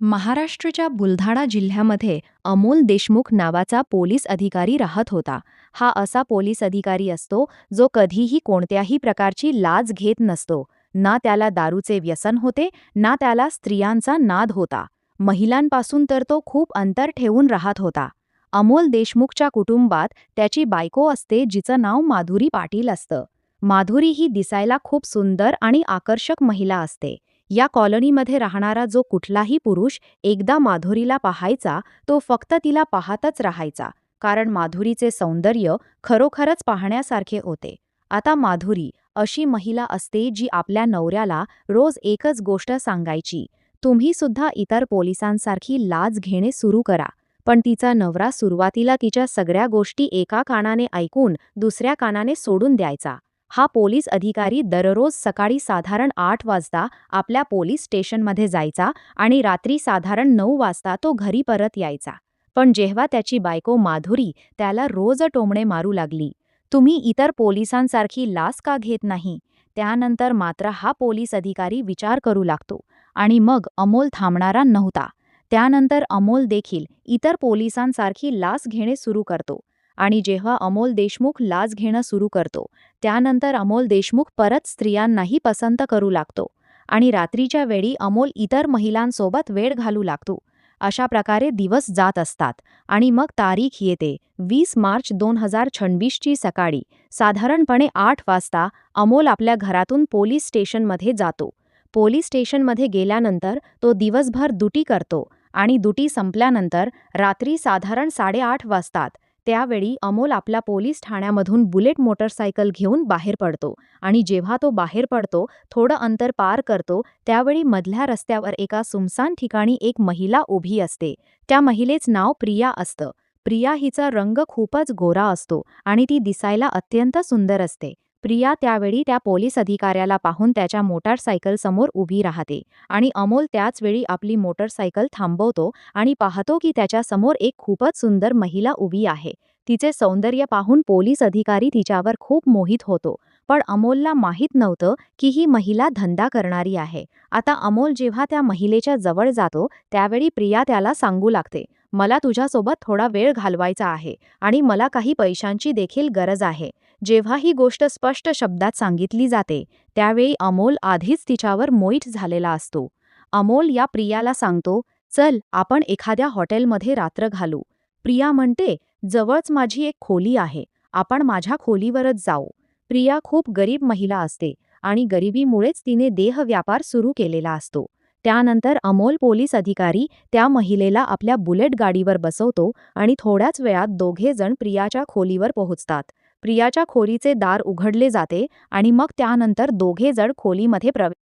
महाराष्ट्राच्या बुलढाणा जिल्ह्यामध्ये अमोल देशमुख नावाचा पोलीस अधिकारी राहत होता. हा असा पोलीस अधिकारी असतो जो कधीही कोणत्याही प्रकारची लाज घेत नसतो. ना त्याला दारूचे व्यसन होते, ना त्याला स्त्रियांचा नाद होता. महिलांपासून तर तो खूप अंतर ठेवून राहत होता. अमोल देशमुखच्या कुटुंबात त्याची बायको असते जिचं नाव माधुरी पाटील असतं. माधुरी ही दिसायला खूप सुंदर आणि आकर्षक महिला असते. या कॉलनीमध्ये राहणारा जो कुठलाही पुरुष एकदा माधुरीला पाहायचा तो फक्त तिला पाहतच राहायचा, कारण माधुरीचे सौंदर्य खरोखरच पाहण्यासारखे होते. आता माधुरी अशी महिला असते जी आपल्या नवऱ्याला रोज एकच गोष्ट सांगायची, तुम्ही सुद्धा इतर पोलिसांसारखी लाज घेणे सुरू करा. पण तिचा नवरा सुरुवातीला तिच्या सगळ्या गोष्टी एका कानाने ऐकून दुसऱ्या कानाने सोडून द्यायचा. हा पोलीस अधिकारी दररोज सकाळी साधारण 8 वाजता आपल्या पोलीस स्टेशनमध्ये जायचा आणि रात्री साधारण 9 वाजता तो घरी परत यायचा. पण जेव्हा त्याची बायको माधुरी त्याला रोज टोमणे मारू लागली, तुम्ही इतर पोलिसांसारखी लाज का घेत नाही, त्यानंतर मात्र हा पोलीस अधिकारी विचार करू लागतो. आणि मग अमोल थांबणारा नव्हता. त्यानंतर अमोल देखील इतर पोलिसांसारखी लाच घेणे सुरू करतो. आणि जेव्हा अमोल देशमुख लाच घेणं सुरू करतो, त्यानंतर अमोल देशमुख परत स्त्रियांनाही पसंत करू लागतो. आणि रात्रीच्या वेळी अमोल इतर महिलांसोबत वेळ घालू लागतो. अशा प्रकारे दिवस जात असतात. आणि मग तारीख येते 20 मार्च 2026 ची सकाळी साधारणपणे 8 वाजता अमोल आपल्या घरातून पोलीस स्टेशनमध्ये जातो. पोलीस स्टेशनमध्ये गेल्यानंतर तो दिवसभर ड्युटी करतो आणि ड्युटी संपल्यानंतर रात्री साधारण 8:30 वाजतात त्यावेळी अमोल आपल्या पोलीस ठाण्यामधून बुलेट मोटरसायकल घेऊन बाहेर पडतो. आणि जेव्हा तो बाहेर पडतो, थोडं अंतर पार करतो, त्यावेळी मधल्या रस्त्यावर एका सुमसान ठिकाणी एक महिला उभी असते. त्या महिलेचं नाव प्रिया असतं. प्रिया हिचा रंग खूपच गोरा असतो आणि ती दिसायला अत्यंत सुंदर असते. प्रिया त्यावेळी त्या पोलीस अधिकाऱ्याला पाहून त्याच्या मोटारसायकल समोर उभी राहते आणि अमोल त्याच वेळी आपली मोटारसायकल थांबवतो आणि पाहतो की त्याच्या समोर एक खूपच सुंदर महिला उभी आहे. तिचे सौंदर्य पाहून पोलीस अधिकारी तिच्यावर खूप मोहित होतो. पण अमोलला माहीत नव्हतं की ही महिला धंदा करणारी आहे. आता अमोल जेव्हा त्या महिलेच्या जवळ जातो त्यावेळी प्रिया त्याला सांगू लागते, मला तुझ्यासोबत थोडा वेळ घालवायचा आहे आणि मला काही पैशांची देखील गरज आहे. जेव्हा ही गोष्ट स्पष्ट शब्दात सांगितली जाते त्यावेळी अमोल आधीच तिच्यावर मोहित झालेला असतो. अमोल या प्रियाला सांगतो, चल आपण एखाद्या हॉटेलमध्ये रात्र घालू. प्रिया म्हणते, जवळच माझी एक खोली आहे, आपण माझ्या खोलीवरच जाऊ. प्रिया खूप गरीब महिला असते आणि गरिबीमुळेच तिने देहव्यापार सुरू केलेला असतो. त्यानंतर अमोल पोलीस अधिकारी त्या महिलेला आपल्या बुलेट गाडीवर बसवतो आणि थोड्याच वेळात दोघे जण प्रियाच्या खोलीवर पोहोचतात. प्रियाच्या खोलीचे दार उघडले जाते आणि मग त्यानंतर दोघे जण खोलीमध्ये प्रवेश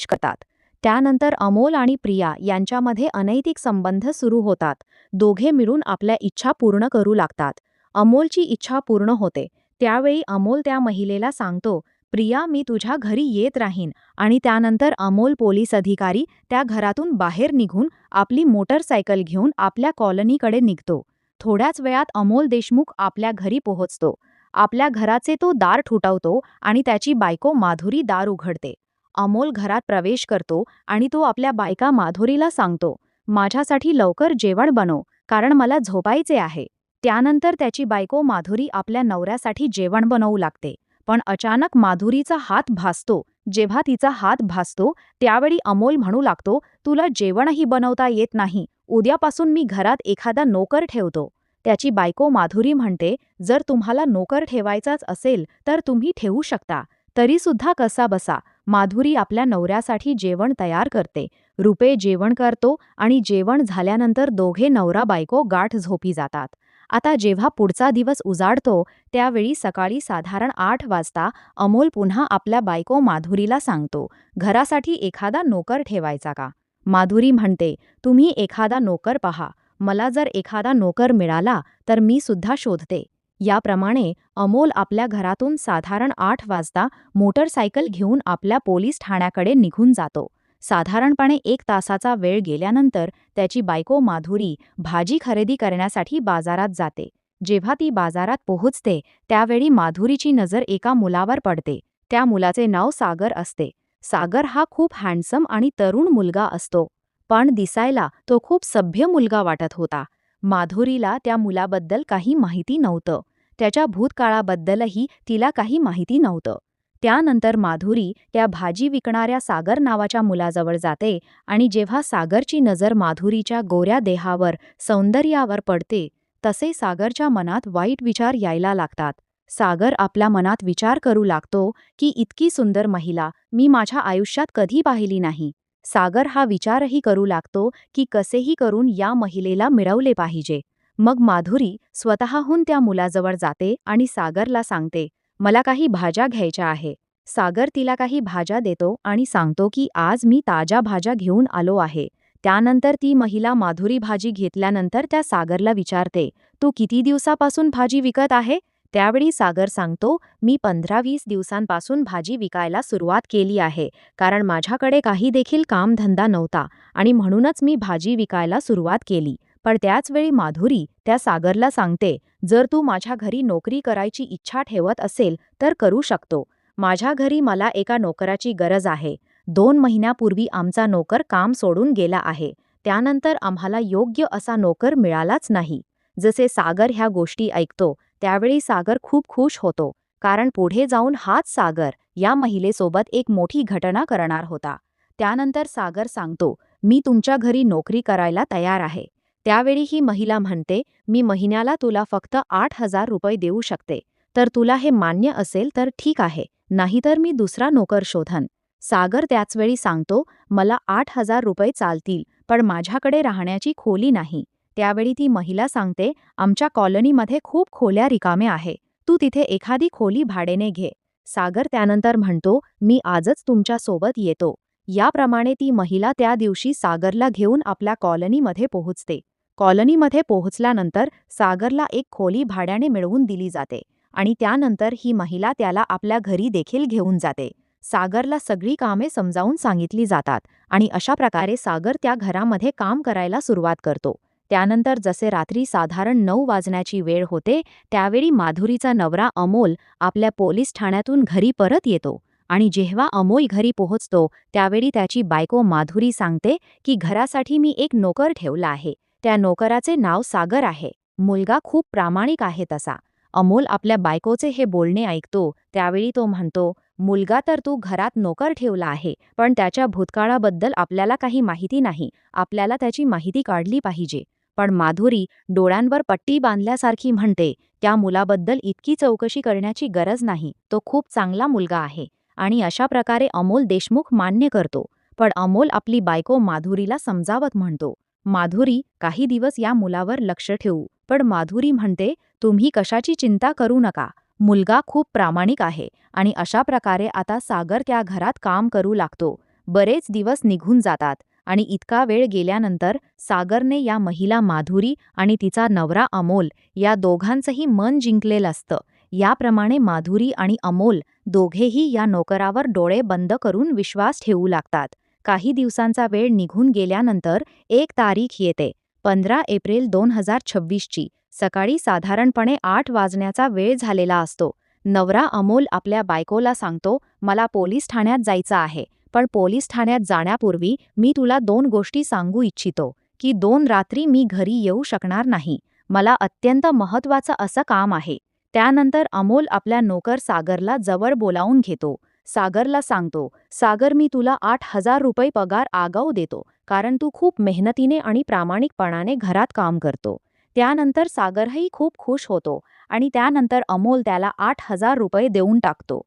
करतात. त्यानंतर अमोल आणि प्रिया यांच्यामध्ये अनैतिक संबंध सुरू होतात. दोघे मिळून आपल्या इच्छा पूर्ण करू लागतात. अमोलची इच्छा पूर्ण होते त्यावेळी अमोल त्या महिलेला सांगतो, प्रिया मी तुझ्या घरी येत राहीन. आणि त्यानंतर अमोल पोलीस अधिकारी त्या घरातून बाहेर निघून आपली मोटरसायकल घेऊन आपल्या कॉलनीकडे निघतो. थोड्याच वेळात अमोल देशमुख आपल्या घरी पोहोचतो. आपल्या घराचे तो दार ठुठवतो आणि त्याची बायको माधुरी दार उघडते. अमोल घरात प्रवेश करतो आणि तो आपल्या बायका माधुरीला सांगतो, माझ्यासाठी लवकर जेवण बनव, कारण मला झोपायचे आहे. त्यानंतर त्याची बायको माधुरी आपल्या नवऱ्यासाठी जेवण बनवू लागते. पण अचानक माधुरीचा हात भासतो. जेव्हा तिचा हात भासतो त्यावेळी अमोल म्हणू लागतो, तुला जेवणही बनवता येत नाही, उद्यापासून मी घरात एखादा नोकर ठेवतो. त्याची बायको माधुरी म्हणते, जर तुम्हाला नोकर ठेवायचाच असेल तर तुम्ही ठेवू शकता. तरी सुद्धा कसा बसा माधुरी आपल्या नवऱ्यासाठी जेवण तयार करते. रुपे जेवण करतो आणि जेवण झाल्यानंतर दोघे नवरा बायको गाठ झोपी जातात. आता जेव्हा पुढचा दिवस उजाडतो त्यावेळी सकाळी साधारण 8 वाजता अमोल पुन्हा आपल्या बायको माधुरीला सांगतो, घरासाठी एखादा नोकर ठेवायचा का. माधुरी म्हणते, तुम्ही एखादा नोकर पहा, मला जर एखादा नोकर मिळाला तर मी सुद्धा शोधते. याप्रमाणे अमोल आपल्या घरातून साधारण 8 वाजता मोटरसायकल घेऊन आपल्या पोलीस ठाण्याकडे निघून जातो. साधारणपणे 1 तासाचा वेळ गेल्यानंतर त्याची बायको माधुरी भाजी खरेदी करण्यासाठी बाजारात जाते. जेव्हा ती बाजारात पोहोचते त्यावेळी माधुरीची नजर एका मुलावर पडते. त्या मुलाचे नाव सागर असते. सागर हा खूप हँडसम आणि तरुण मुलगा असतो, पण दिसायला तो खूप सभ्य मुलगा वाटत होता. माधुरीला त्या मुलाबद्दल काही माहिती नव्हतं. त्याच्या भूतकाळाबद्दलही तिला काही माहिती नव्हतं. त्यानंतर माधुरी त्या भाजी विकणाऱ्या सागर नावाच्या मुलाजवळ जाते आणि जेव्हा सागरची नजर माधुरीच्या गोऱ्या देहावर, सौंदर्यावर पडते, तसे सागरच्या मनात वाईट विचार यायला लागतात. सागर आपल्या मनात विचार करू लागतो की इतकी सुंदर महिला मी माझ्या आयुष्यात कधी पाहिली नाही. सागर हा विचारही करू लागतो की कसेही करून या महिलेला मिळवले पाहिजे. मग माधुरी स्वतःहून त्या मुलाजवळ जाते आणि सागरला सांगते, मला काही भाज्या घ्यायच्या आहे. सागर तिला काही भाज्या देतो आणि सांगतो की आज मी ताज्या भाज्या घेऊन आलो आहे. त्यानंतर ती महिला माधुरी भाजी घेतल्यानंतर त्या सागरला विचारते, तू किती दिवसापासून भाजी विकत आहे? त्यावेळी सागर सांगतो, मी 15-20 दिवसांपासून भाजी विकायला सुरुवात केली आहे, कारण माझ्याकडे काही देखील कामधंदा नव्हता आणि म्हणूनच मी भाजी विकायला सुरुवात केली. पण त्याच वेळी माधुरी त्या सागरला सांगते, जर तू माझ्या घरी नोकरी करायची इच्छा ठेवत असेल तर करू शकतो. माझ्या घरी मला एका नोकराची गरज आहे. 2 महिन्यापूर्वी आमचा नोकर काम सोडून गेला आहे. त्यानंतर आम्हाला योग्य असा नोकर मिळालाच नाही. जसे सागर ह्या गोष्टी ऐकतो, त्यावेळी सागर खूप खुश होतो, कारण पुढे जाऊन हाच सागर या महिलेसोबत एक मोठी घटना करणार होता. त्यानंतर सागर सांगतो, मी तुमच्या घरी नोकरी करायला तयार आहे. त्यावेळी ही महिला म्हणते, मी महिन्याला तुला फक्त 8,000 रुपये देऊ शकते. तर तुला हे मान्य असेल तर ठीक आहे, नाहीतर मी दुसरा नोकर शोधन. सागर त्याचवेळी सांगतो, मला 8,000 रुपये चालतील, पण माझ्याकडे राहण्याची खोली नाही. त्यावेळी ती महिला सांगते, आमच्या कॉलनीमध्ये खूप खोल्या रिकाम्या आहे. तू तिथे एखादी खोली भाड्याने घे. सागर त्यानंतर म्हणतो, मी आजच तुमच्या सोबत येतो. याप्रमाणे ती महिला त्या दिवशी सागरला घेऊन आपल्या कॉलनीमध्ये पोहोचते. कॉलनीमध्ये पोहोचल्यानंतर सागरला एक खोली भाड्याने मिळवून दिली जाते आणि त्यानंतर ही महिला त्याला आपल्या घरी देखील घेऊन जाते. सागरला सगळी कामे समजावून सांगितली जातात आणि अशा प्रकारे सागर त्या घरामध्ये काम करायला सुरुवात करतो. त्यानंतर जसे रात्री साधारण 9 वाजण्याची वेळ होते, त्यावेळी माधुरीचा नवरा अमोल आपल्या पोलीस ठाण्यातून घरी परत येतो आणि जेव्हा अमोल घरी पोहोचतो, त्यावेळी त्याची बायको माधुरी सांगते की घरासाठी मी एक नोकर ठेवला आहे. त्या नोकराचे नाव सागर आहे. मुलगा खूप प्रामाणिक आहे तसा. अमोल आपल्या बायकोचे हे बोलणे ऐकतो, त्यावेळी तो म्हणतो, मुलगा तर तू घरात नोकर ठेवला आहे, पण त्याच्या भूतकाळाबद्दल आपल्याला काही माहिती नाही. आपल्याला त्याची माहिती काढली पाहिजे. पण माधुरी डोळ्यांवर पट्टी बांधल्यासारखी म्हणते, त्या मुलाबद्दल इतकी चौकशी करण्याची गरज नाही. तो खूप चांगला मुलगा आहे. आणि अशा प्रकारे अमोल देशमुख मान्य करतो. पण अमोल आपली बायको माधुरीला समजावत म्हणतो, माधुरी, काही दिवस या मुलावर लक्ष ठेवू. पण माधुरी म्हणते, तुम्ही कशाची चिंता करू नका. मुलगा खूप प्रामाणिक आहे. आणि अशा प्रकारे आता सागर त्या घरात काम करू लागतो. बरेच दिवस निघून जातात आणि इतका वेळ गेल्यानंतर सागरने या महिला माधुरी आणि तिचा नवरा अमोल या दोघांचंही मन जिंकलेलं असतं. याप्रमाणे माधुरी आणि अमोल दोघेही या नोकरावर डोळे बंद करून विश्वास ठेवू लागतात. काही दिवसांचा वेळ निघून गेल्यानंतर एक तारीख येते, 15 एप्रिल 2026 ची. सकाळी साधारणपणे 8 वाजण्याचा वेळ झालेला असतो. नवरा अमोल आपल्या बायकोला सांगतो, मला पोलीस ठाण्यात जायचं आहे, पण पोलीस ठाण्यात जाण्यापूर्वी मी तुला 2 गोष्टी सांगू इच्छितो, की 2 रात्री मी घरी येऊ शकणार नाही. मला अत्यंत महत्त्वाचं असं काम आहे. त्यानंतर अमोल आपल्या नोकर सागरला जवळ बोलावून घेतो. सागरला सांगतो, सागर, मी तुला 8,000 रुपये पगार आगाऊ देतो, कारण तू खूप मेहनतीने आणि प्रामाणिकपणाने घरात काम करतो. त्यानंतर सागरही खूप खुश होतो आणि त्यानंतर अमोल त्याला 8,000 रुपये देऊन टाकतो.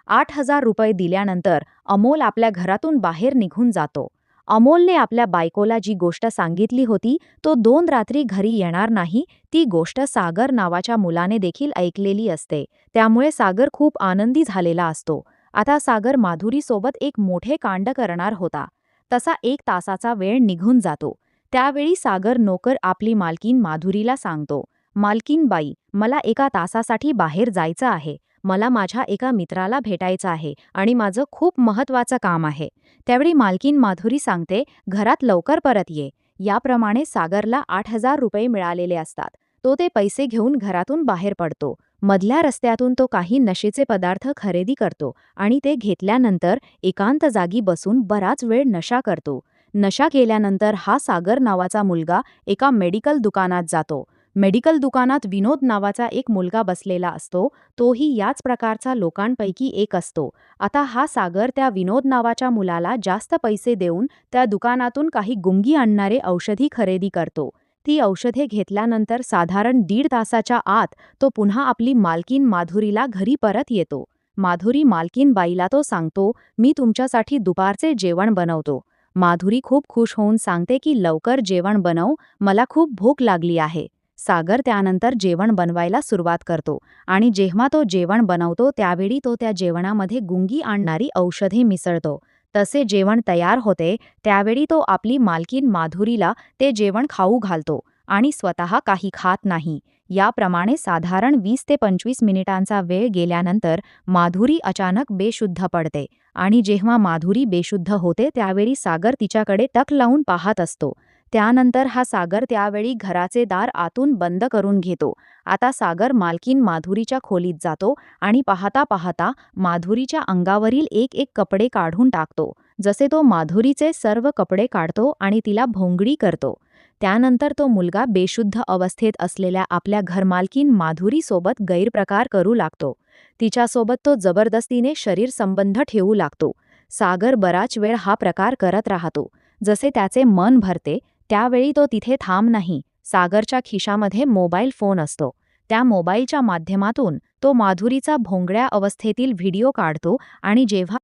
8,000 रुपये दिल्यानंतर अमोल आपल्या घरातून बाहेर निघून जातो. अमोलने आपल्या बायकोला जी गोष्ट सांगितली होती, तो 2 रात्री घरी येणार नाही, ती गोष्ट सागर नावाच्या मुलाने देखील ऐकलेली असते. त्यामुळे सागर खूप आनंदी झालेला असतो. आता सागर माधुरीसोबत एक मोठे कांड करणार होता. तसा 1 तासाचा वेळ निघून जातो. त्यावेळी सागर नोकर आपली मालकीन माधुरीला सांगतो, मालकीन बाई, मला 1 तासासाठी बाहेर जायचं आहे. मला माझ्या एका मित्राला भेटायचं आहे आणि माझं खूप महत्त्वाचं काम आहे. त्यावेळी मालकीन माधुरी सांगते, घरात लवकर परत ये. याप्रमाणे सागरला 8,000 रुपये मिळालेले असतात. तो ते पैसे घेऊन घरातून बाहेर पडतो. मधल्या रस्त्यातून तो काही नशेचे पदार्थ खरेदी करतो आणि ते घेतल्यानंतर एकांत जागी बसून बराच वेळ नशा करतो. नशा केल्यानंतर हा सागर नावाचा मुलगा एका मेडिकल दुकानात जातो. मेडिकल दुकानात विनोद नावाचा एक मुलगा बसलेला असतो. तोही याच प्रकारचा लोकांपैकी एक असतो. आता हा सागर त्या विनोद नावाच्या मुलाला जास्त पैसे देऊन त्या दुकानातून काही गुंगी आणणारे औषधी खरेदी करतो. ती औषधे घेतल्यानंतर साधारण 1.5 तासाच्या आत तो पुन्हा आपली मालकीन माधुरीला घरी परत येतो. माधुरी मालकीन बाईला तो सांगतो, "मी तुमच्यासाठी दुपारचे जेवण बनवतो." माधुरी खूप खुश होऊन सांगते की लवकर जेवण बनव, मला खूप भूक लागली आहे. सागर त्यानंतर जेवण बनवायला सुरुवात करतो आणि जेव्हा तो जेवण बनवतो त्यावेळी तो त्या जेवणामध्ये गुंगी आणणारी औषधे मिसळतो. तसे जेवण तयार होते त्यावेळी तो आपली मालकीन माधुरीला ते जेवण खाऊ घालतो आणि स्वतः काही खात नाही. याप्रमाणे साधारण 20 ते 25 मिनिटांचा वेळ गेल्यानंतर माधुरी अचानक बेशुद्ध पडते आणि जेव्हा माधुरी बेशुद्ध होते त्यावेळी सागर तिच्याकडे टक लावून पाहत असतो. त्यानंतर हा सागर त्यावेळी घराचे दार आतून बंद करून घेतो. आता सागर मालकीन माधुरीच्या खोलीत जातो आणि पाहता पाहता माधुरीच्या अंगावरील एक एक कपडे काढून टाकतो. जसे तो माधुरीचे सर्व कपडे काढतो आणि तिला भोंगडी करतो. त्यानंतर तो मुलगा बेशुद्ध अवस्थेत असलेल्या आपल्या घरमालकीन माधुरीसोबत गैरप्रकार करू लागतो. तिच्यासोबत तो जबरदस्तीने शरीर संबंध ठेवू लागतो. सागर बराच वेळ हा प्रकार करत राहतो. जसे त्याचे मन भरते त्यावेळी तो तिथे थांब नाही. सागरच्या खिशामध्ये मोबाईल फोन असतो. त्या मोबाईलच्या माध्यमातून तो माधुरीचा भोंगड्या अवस्थेतील व्हिडिओ काढतो आणि जेव्हा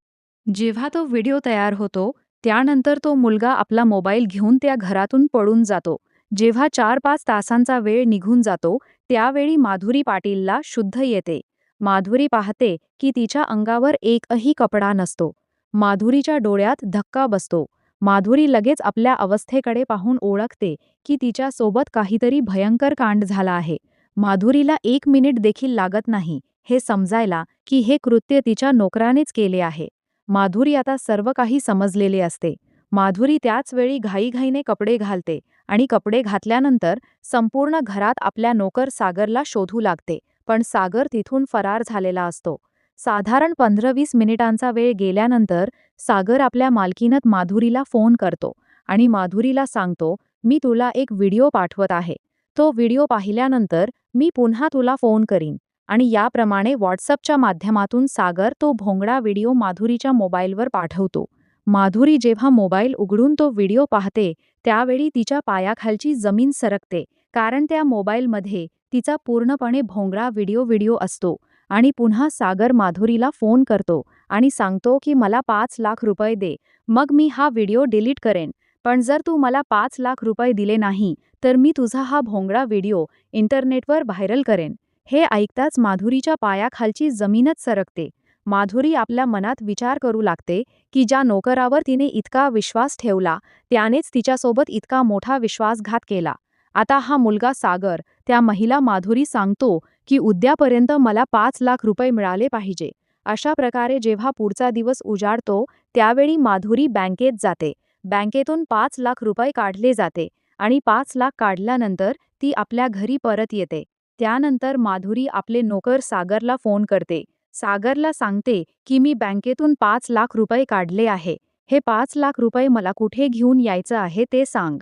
जेव्हा तो व्हिडिओ तयार होतो त्यानंतर तो मुलगा आपला मोबाईल घेऊन त्या घरातून पळून जातो. जेव्हा 4-5 तासांचा वेळ निघून जातो त्यावेळी माधुरी पाटीलला शुद्ध येते. माधुरी पाहते की तिच्या अंगावर एकही कपडा नसतो. माधुरीच्या डोळ्यात धक्का बसतो. माधुरी लगेच आपल्या अवस्थेकडे पाहून ओळखते की तिच्यासोबत काहीतरी भयंकर कांड झाला आहे. माधुरीला 1 मिनिट देखील लागत नाही हे समजायला की हे कृत्य तिच्या नोकरानेच केले आहे. माधुरी आता सर्व काही समजलेले असते. माधुरी त्याच वेळी घाईघाईने कपडे घालते आणि कपडे घातल्यानंतर संपूर्ण घरात आपल्या नोकर सागरला शोधू लागते, पण सागर तिथून फरार झालेला असतो. साधारण 15-20 मिनिटांचा वेळ गेल्यानंतर सागर आपल्या मालकीणत माधुरीला फोन करतो आणि माधुरीला सांगतो, "मी तुला एक व्हिडिओ पाठवत आहे. तो व्हिडिओ पाहिल्यानंतर मी पुन्हा तुला फोन करीन." आणि याप्रमाणे व्हॉट्सअपच्या माध्यमातून सागर तो भोंगडा व्हिडिओ माधुरीच्या मोबाईलवर पाठवतो. माधुरी जेव्हा मोबाईल उघडून तो व्हिडिओ पाहते त्यावेळी तिच्या पायाखालची जमीन सरकते, कारण त्या मोबाईलमध्ये तिचा पूर्णपणे भोंगडा व्हिडिओ असतो. आणि पुन्हा सागर माधुरीला फोन करतो आणि सांगतो की मला 5 लाख रुपये दे, मग मी हा व्हिडिओ डिलीट करेन. पण जर तू मला 5 लाख रुपये दिले नाही तर मी तुझा हा भोंगडा व्हिडिओ इंटरनेटवर व्हायरल करेन. हे ऐकताच माधुरीच्या पायाखालची जमीनच सरकते. माधुरी आपल्या मनात विचार करू लागते की ज्या नोकरावर तिने इतका विश्वास ठेवला त्यानेच तिच्यासोबत इतका मोठा विश्वासघात केला. आता हा मुलगा सागर त्या महिला माधुरी सांगतो की उद्यापर्यंत मला 5 लाख रुपये मिळाले पाहिजे. अशा प्रकारे जेव्हा पुढचा दिवस उजाडतो त्यावेळी माधुरी बँकेत जाते. बँकेतून 5 लाख रुपये काढले जाते आणि 5 लाख काढल्यानंतर ती आपल्या घरी परत येते. त्यानंतर माधुरी आपले नोकर सागरला फोन करते. सागरला सांगते की मी बँकेतून 5 लाख रुपये काढले आहे. हे 5 लाख रुपये मला कुठे घेऊन यायचं आहे ते सांग.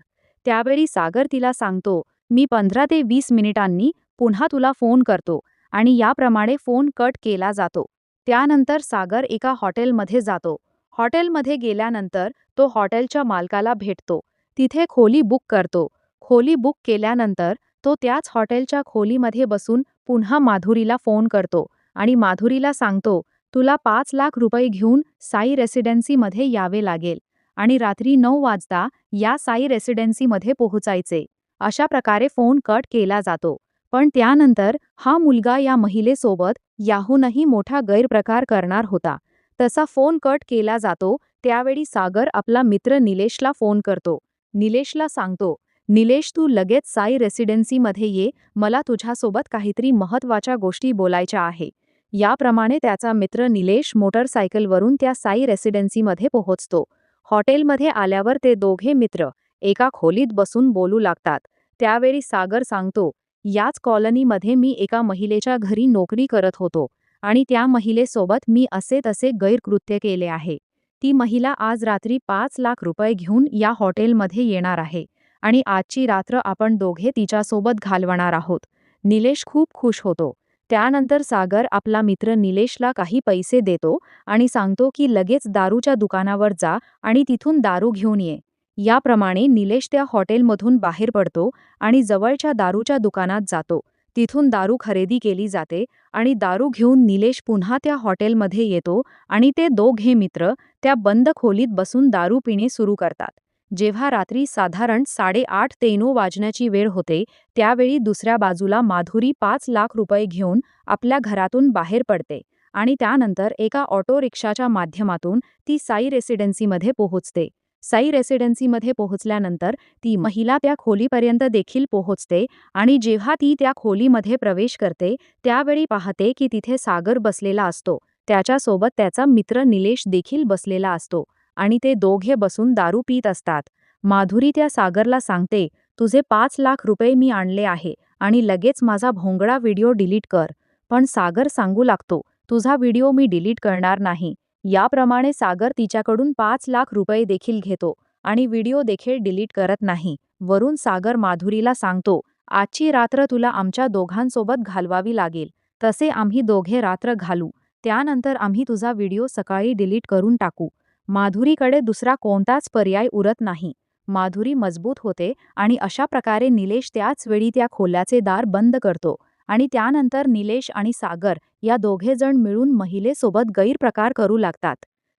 त्यावेळी सागर तिला सांगतो, मी 15 ते 20 मिनिटांनी पुन्हा तुला फोन करतो आणि याप्रमाणे फोन कट केला जातो. त्यानंतर सागर एका हॉटेलमध्ये जातो. हॉटेलमध्ये गेल्यानंतर तो हॉटेलच्या मालकाला भेटतो. तिथे खोली बुक करतो. खोली बुक केल्यानंतर तो त्याच हॉटेलच्या खोलीमध्ये बसून पुन्हा माधुरीला फोन करतो आणि माधुरीला सांगतो, तुला 5 लाख रुपये घेऊन साई रेसिडेन्सीमध्ये यावे लागेल आणि रात्री 9 वाजता या साई रेसिडेन्सीमध्ये पोहोचायचे. अशा प्रकारे फोन कट केला जातो. पण त्यानंतर हा मुलगा या महिलेसोबत याहूनही मोठा गैरप्रकार करणार होता. तसा फोन कट केला जातो त्यावेळी सागर आपला मित्र निलेशला फोन करतो. निलेशला सांगतो, निलेश तू लगेच साई रेसिडेन्सीमध्ये ये, मला तुझ्यासोबत काहीतरी महत्त्वाच्या गोष्टी बोलायच्या आहे. याप्रमाणे त्याचा मित्र निलेश मोटरसायकलवरून त्या साई रेसिडेन्सीमध्ये पोहोचतो. हॉटेलमध्ये आल्यावर ते दोघे मित्र एका खोलीत बसून बोलू लागतात. त्यावेळी सागर सांगतो, याच कॉलनीमध्ये मी एका महिलेच्या घरी नोकरी करत होतो आणि त्या महिलेसोबत मी असे तसे गैरकृत्य केले आहे. ती महिला आज रात्री 5 लाख रुपये घेऊन या हॉटेलमध्ये येणार आहे आणि आजची रात्र आपण दोघे तिच्यासोबत घालवणार आहोत. निलेश खूप खुश होतो. त्यानंतर सागर आपला मित्र निलेशला काही पैसे देतो आणि सांगतो की लगेच दारूच्या दुकानावर जा आणि तिथून दारू घेऊन ये. याप्रमाणे निलेश त्या हॉटेलमधून बाहेर पडतो आणि जवळच्या दारूच्या दुकानात जातो. तिथून दारू खरेदी केली जाते आणि दारू घेऊन निलेश पुन्हा त्या हॉटेलमध्ये येतो आणि ते दोघे मित्र त्या बंद खोलीत बसून दारू पिणे सुरू करतात. जेव्हा रात्री साधारण 8:30 ते 9 वाजण्याची वेळ होते, त्यावेळी दुसऱ्या बाजूला माधुरी 5 लाख रुपये घेऊन आपल्या घरातून बाहेर पडते आणि त्यानंतर एका ऑटो रिक्षाच्या माध्यमातून ती साई रेसिडेन्सीमध्ये पोहोचते. साई रेसिडेन्सीमध्ये पोहोचल्यानंतर ती महिला त्या खोलीपर्यंत देखील पोहोचते आणि जेव्हा ती त्या खोलीमध्ये प्रवेश करते त्यावेळी पाहते की तिथे सागर बसलेला असतो. त्याच्यासोबत त्याचा मित्र निलेश देखील बसलेला असतो आणि ते दोघे बसून दारू पीत असतात. माधुरी त्या सागरला सांगते, तुझे 5 लाख रुपये मी आणले आहे आणि लगेच माझा भोंगळा व्हिडिओ डिलीट कर. पण सागर सांगू लागतो, तुझा व्हिडिओ मी डिलीट करणार नाही. याप्रमाणे सागर तिच्याकडून 5 लाख रुपये देखील घेतो आणि व्हिडिओ देखील डिलीट करत नाही. वरून सागर माधुरीला सांगतो, आजची रात्र तुला आमच्या दोघांसोबत घालवावी लागेल. तसे आम्ही दोघे रात्र घालू. त्यानंतर आम्ही तुझा व्हिडिओ सकाळी डिलीट करून टाकू. माधुरीकडे दुसरा कोणताच पर्याय उरत नाही. माधुरी मजबूत होते आणि अशा प्रकारे निलेश त्याच वेळी त्या खोल्याचे दार बंद करतो आणि त्यानंतर निलेश आणि सागर या दोघेजण मिळून महिलेसोबत गैरप्रकार करू लागतात.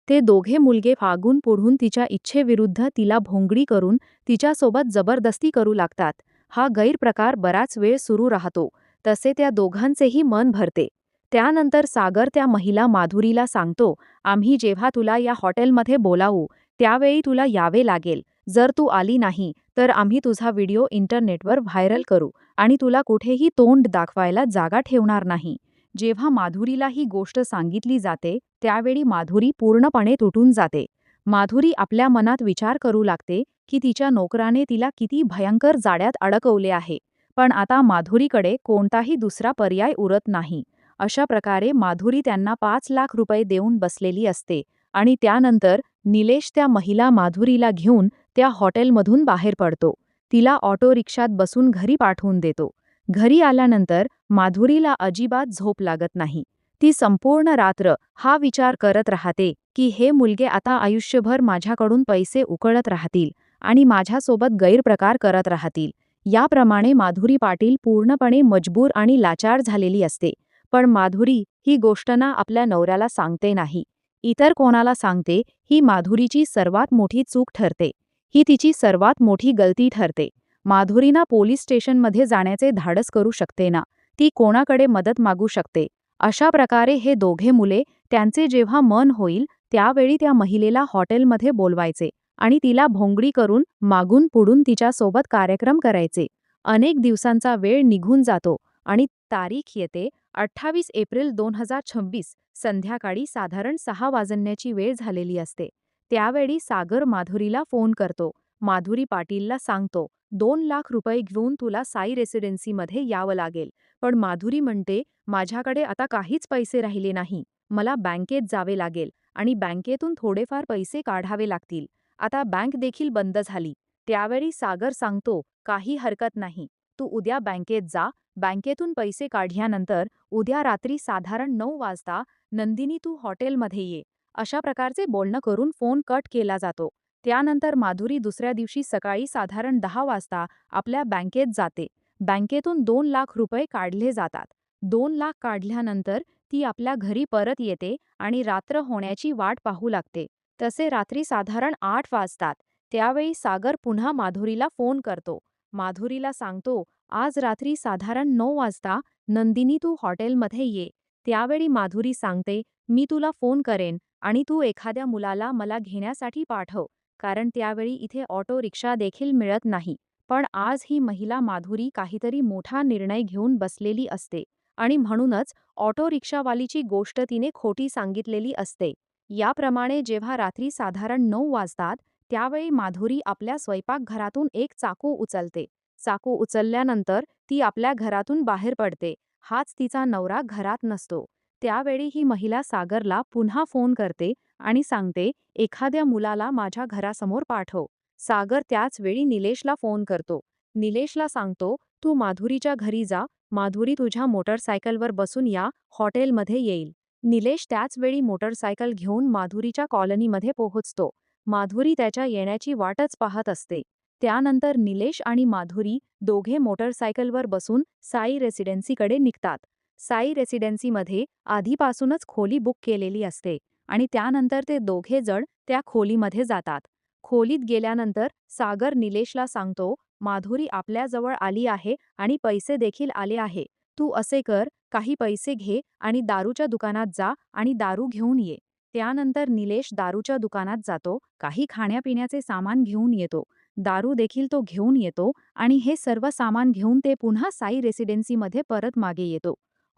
ते दोघे मुलगे फागून पुढून तिच्या इच्छेविरुद्ध तिला भोंगडी करून तिच्यासोबत जबरदस्ती करू लागतात. हा गैरप्रकार बराच वेळ सुरू राहतो. तसे त्या दोघांचेही मन भरते. त्यानंतर सागर त्या महिला माधुरीला सांगतो, आम्ही जेव्हा तुला या हॉटेलमध्ये बोलावू त्यावेळी तुला यावे लागेल. जर तू आली नाही तर आम्ही तुझा व्हिडिओ इंटरनेटवर व्हायरल करू आणि तुला कुठेही तोंड दाखवायला जागा ठेवणार नाही. जेव्हा माधुरीला ही गोष्ट सांगितली जाते त्यावेळी माधुरी पूर्णपणे तुटून जाते. माधुरी आपल्या मनात विचार करू लागते की तिच्या नोकराने तिला किती भयंकर जाळ्यात अडकवले आहे. पण आता माधुरीकडे कोणताही दुसरा पर्याय उरत नाही. अशा प्रकारे माधुरी त्यांना 5 लाख रुपये देऊन बसलेली असते आणि त्यानंतर निलेश त्या महिला माधुरीला घेऊन त्या हॉटेलमधून बाहेर पडतो. तिला ऑटो रिक्षात बसून घरी पाठवून देतो. घरी आल्यानंतर माधुरीला अजिबात झोप लागत नाही. ती संपूर्ण रात्र हा विचार करत राहते की हे मुलगे आता आयुष्यभर माझ्याकडून पैसे उकळत राहतील आणि माझ्यासोबत गैरप्रकार करत राहतील. याप्रमाणे माधुरी पाटील पूर्णपणे मजबूर आणि लाचार झालेली असते. पण माधुरी ही गोष्ट ना आपल्या नवऱ्याला सांगते नाही. इतर कोणाला सांगते ही माधुरीची सर्वात मोठी चूक ठरते. ही तिची सर्वात मोठी गलती ठरते. माधुरीना पोलीस स्टेशनमध्ये जाण्याचे धाडस करू शकते ना. ती कोणाकडे मदत मागू शकते. अशा प्रकारे हे दोघे मुले त्यांचे जेव्हा मन होईल त्यावेळी त्या महिलेला हॉटेलमध्ये बोलवायचे आणि तिला भोंगडी करून मागून पुढून तिच्यासोबत कार्यक्रम करायचे. अनेक दिवसांचा वेळ निघून जातो आणि तारीख येते 28 एप्रिल 2026. संध्याकाळी साधारण 6 वाजण्याची वेळ झालेली असते. त्यावेळी सागर माधुरीला फोन करतो. माधुरी पाटीलला सांगतो, 2 लाख रुपये घेऊन तुला साई रेसिडेन्सीमध्ये यावं लागेल. पण माधुरी म्हणते, माझ्याकडे आता काहीच पैसे राहिले नाही. मला बँकेत जावे लागेल आणि बँकेतून थोडेफार पैसे काढावे लागतील. आता बँक देखील बंद झाली. त्यावेळी सागर सांगतो, काही हरकत नाही. तू उद्या बँकेत जा. बँकेतून पैसे काढल्यानंतर उद्या रात्री साधारण 9 वाजता नंदिनी तू हॉटेलमध्ये ये. अशा प्रकारचे बोलणं करून फोन कट केला जातो. त्यानंतर माधुरी दुसऱ्या दिवशी सकाळी साधारण 10 वाजता आपल्या बँकेत जाते. बँकेतून 2 लाख रुपये काढले जातात. 2 लाख काढल्यानंतर ती आपल्या घरी परत येते आणि रात्र होण्याची वाट पाहू लागते. तसे रात्री साधारण 8 वाजतात. त्यावेळी सागर पुन्हा माधुरीला फोन करतो. माधुरीला सांगतो, आज रात्री साधारण 9 वाजता नंदिनी तू हॉटेलमध्ये ये. त्यावेळी माधुरी सांगते, मी तुला फोन करेन आणि तू एखाद्या मुलाला मला घेण्यासाठी पाठव, कारण त्यावेळी इथे ऑटो रिक्षा देखील मिळत नाही. पण आज ही महिला माधुरी काहीतरी मोठा निर्णय घेऊन बसलेली असते आणि म्हणूनच ऑटो रिक्षावालीची गोष्ट तिने खोटी सांगितलेली असते. याप्रमाणे जेव्हा रात्री साधारण 9 वाजतात त्यावेळी माधुरी आपल्या स्वयंपाकघरातून एक चाकू उचलते चाकू उचलल्यानंतर ती आपल्या घरातून बाहेर पडते. हाच तिचा नवरा घरात नसतो. त्यावेळी ही महिला सागरला पुन्हा फोन करते आणि सांगते, एखाद्या मुलाला माझ्या घरासमोर पाठव. सागर त्याच वेळी निलेशला फोन करतो. निलेशला सांगतो, तू माधुरीच्या घरी जा, माधुरी तुझ्या मोटरसायकलवर बसून या हॉटेलमध्ये येईल. निलेश त्याच वेळी मोटरसायकल घेऊन माधुरीच्या कॉलनीमध्ये पोहोचतो. माधुरी त्याच्या येण्याची वाटच पाहत असते. त्यानंतर निलेश आणि माधुरी दोघे मोटरसायकलवर बसून साई रेसिडेन्सीकडे निघतात. साई रेसिडेन्सीमध्ये आधीपासूनच खोली बुक केलेली असते आणि त्यानंतर ते दोघे जण त्या खोलीमध्ये जातात. खोलीत गेल्यानंतर सागर निलेशला सांगतो, माधुरी आपल्याजवळ आली आहे आणि पैसे देखील आले आहे. तू असे कर, काही पैसे घे आणि दारूच्या दुकानात जा आणि दारू घेऊन ये. त्यानंतर निलेश दारूच्या दुकानात जातो, काही खाण्यापिण्याचे सामान घेऊन येतो. दारू देखील तो घेऊन येतो आणि हे सर्व सामान घेऊन ते पुन्हा साई रेसिडेन्सीमध्ये परत मागे येतो.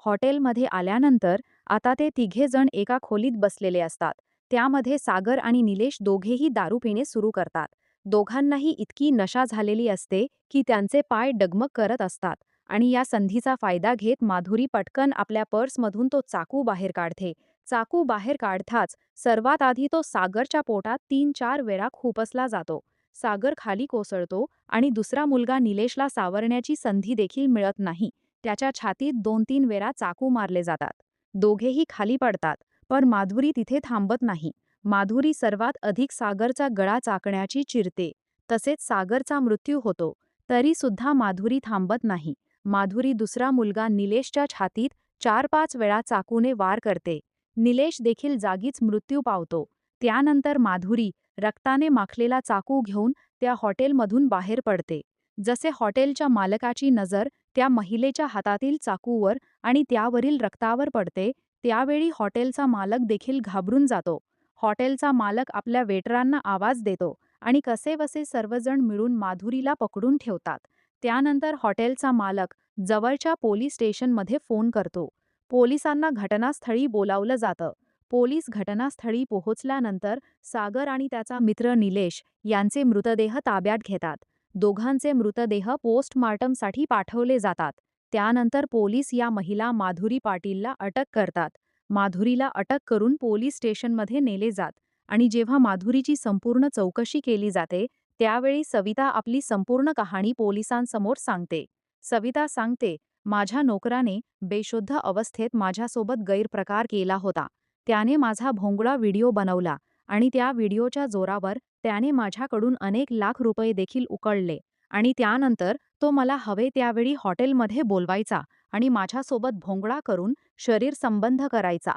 हॉटेलमध्ये आल्यानंतर आता ते तिघे जण एका खोलीत बसलेले असतात. त्यामध्ये सागर आणि निलेश दोघेही दारू पिणे सुरू करतात. दोघांनाही इतकी नशा झालेली असते की त्यांचे पाय डगमग करत असतात आणि या संधीचा फायदा घेत माधुरी पटकन आपल्या पर्समधून तो चाकू बाहेर काढते. चाकू बाहेर काढताच सर्वात आधी तो सागरच्या पोटात 3-4 वेळा खुपसला जातो. सागर खाली कोसळतो आणि दुसरा मुलगा निलेशला सावरण्याची संधी देखील मिळत नाही. त्याच्या छातीत 2-3 वेळा चाकू मारले जातात. दोघेही खाली पडतात, पण माधुरी तिथे थांबत नाही. माधुरी सर्वात अधिक सागरचा गळा चाकण्याची चिरते. तसेच सागरचा मृत्यू होतो. तरी सुद्धा माधुरी थांबत नाही. माधुरी दुसरा मुलगा निलेशच्या छातीत 4-5 वेळा चाकूने वार करते. निलेश देखील जागीच मृत्यू पावतो. त्यानंतर माधुरी रक्ताने माखलेला चाकू घेऊन त्या हॉटेलमधून बाहेर पडते. जसे हॉटेलच्या मालकाची नजर त्या महिलेच्या हातातील चाकूवर आणि त्यावरील रक्तावर पडते, त्यावेळी हॉटेलचा मालक देखील घाबरून जातो. हॉटेलचा मालक आपल्या वेटरांना आवाज देतो आणि कसेबसे सर्वजण मिळून माधुरीला पकडून ठेवतात. त्यानंतर हॉटेलचा मालक जवळच्या पोलीस स्टेशनमध्ये फोन करतो. पोलिसांना घटनास्थळी बोलावलं जातं. पोलीस घटनास्थळी पोहोचल्यानंतर सागर आणि त्याचा मित्र निलेश यांचे मृतदेह ताब्यात घेतात. दोघांचे मृतदेह पोस्टमार्टमसाठी पाठवले जातात. त्यानंतर पोलीस या महिला माधुरी पाटीलला अटक करतात. माधुरीला अटक करून पोलीस स्टेशनमध्ये नेले जात आणि जेव्हा माधुरीची संपूर्ण चौकशी केली जाते, त्यावेळी सविता आपली संपूर्ण कहाणी पोलिसांसमोर सांगते. सविता सांगते, माझ्या नोकराने बेशुद्ध अवस्थेत माझ्यासोबत गैरप्रकार केला होता. त्याने माझा भोंगळा व्हिडिओ बनवला आणि त्या व्हिडिओच्या जोरावर त्याने माझ्याकडून अनेक लाख रुपये देखील उकळले आणि त्यानंतर तो मला हवे त्यावेळी हॉटेलमध्ये बोलवायचा आणि माझ्यासोबत भोंगळा करून शरीर संबंध करायचा.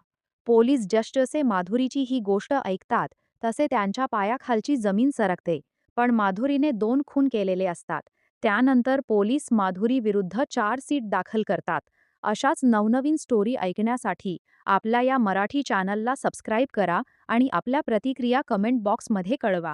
पोलीस जसे माधुरीची ही गोष्ट ऐकतात तसे त्यांच्या पायाखालची जमीन सरकते. पण माधुरीने 2 खून केलेले असतात. त्यानंतर पोलीस माधुरी विरुद्ध चार्जशीट दाखल करतात. अशाच नवनवीन स्टोरी ऐकण्यासाठी आपल्या या मराठी चॅनलला सबस्क्राईब करा आणि आपल्या प्रतिक्रिया कमेंट बॉक्समध्ये कळवा.